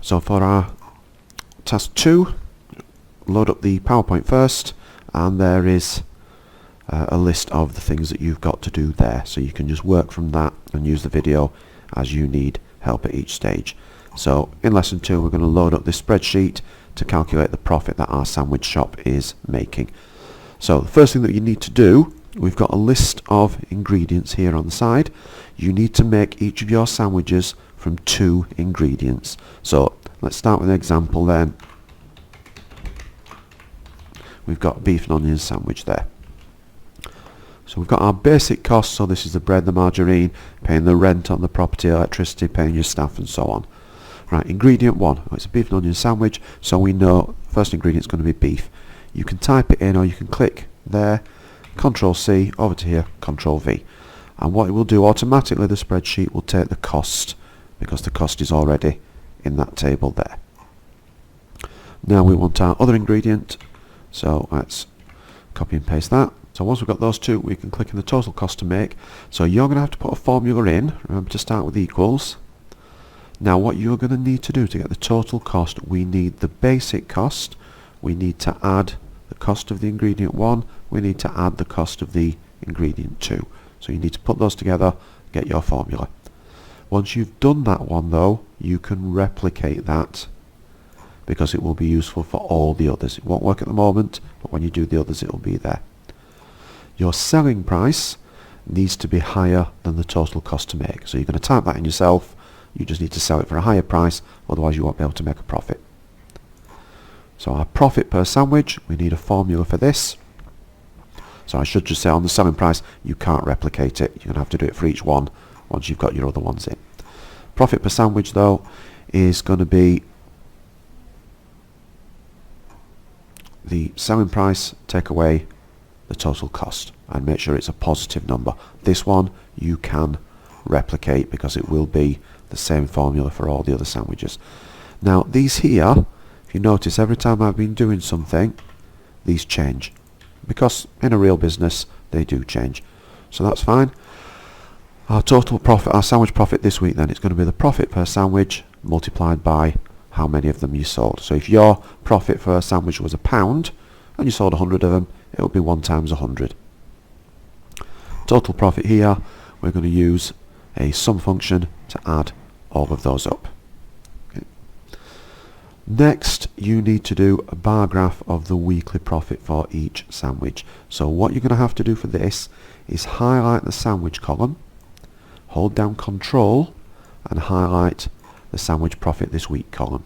So for our task 2, load up the PowerPoint first, and there is a list of the things that you've got to do there, so you can just work from that and use the video as you need help at each stage. So in lesson 2 we're going to load up this spreadsheet to calculate the profit that our sandwich shop is making. So the first thing that you need to do, we've got a list of ingredients here on the side. You need to make each of your sandwiches from 2 ingredients. So let's start with an example then. We've got a beef and onion sandwich there. So we've got our basic costs, so this is the bread, the margarine, paying the rent on the property, electricity, paying your staff and so on. Right, ingredient 1, it's a beef and onion sandwich, so we know first ingredient is going to be beef. You can type it in or you can click there, Control C, over to here, Control V. And what it will do automatically, the spreadsheet will take the cost, because the cost is already in that table there. Now we want our other ingredient, so let's copy and paste that. So once we've got those 2, we can click in the total cost to make. So you're going to have to put a formula in. Remember to start with equals. Now what you're going to need to do to get the total cost, we need the basic cost, we need to add the cost of the ingredient 1, we need to add the cost of the ingredient 2. So you need to put those together, get your formula. Once you've done that one though, you can replicate that, because it will be useful for all the others. It won't work at the moment, but when you do the others it will be there. Your selling price needs to be higher than the total cost to make. So you're going to type that in yourself. You just need to sell it for a higher price, otherwise you won't be able to make a profit. So our profit per sandwich, we need a formula for this. So I should just say on the selling price, you can't replicate it. You're going to have to do it for each one once you've got your other ones in. Profit per sandwich though is going to be the selling price, take away the total cost, and make sure it's a positive number. This one you can replicate because it will be the same formula for all the other sandwiches. Now these here, if you notice, every time I've been doing something these change, because in a real business they do change. So that's fine. Our total profit, our sandwich profit this week then, it's going to be the profit per sandwich multiplied by how many of them you sold. So if your profit for a sandwich was £1 and you sold 100 of them, it will be 1 times 100. Total profit here, we're going to use a sum function to add all of those up. Okay. Next, you need to do a bar graph of the weekly profit for each sandwich. So what you're going to have to do for this is highlight the sandwich column, hold down Control and highlight the sandwich profit this week column.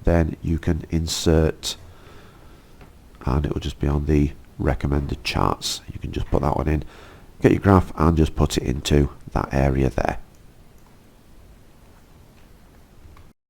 Then you can insert, and it will just be on the recommended charts. You can just put that one in, get your graph and just put it into that area there.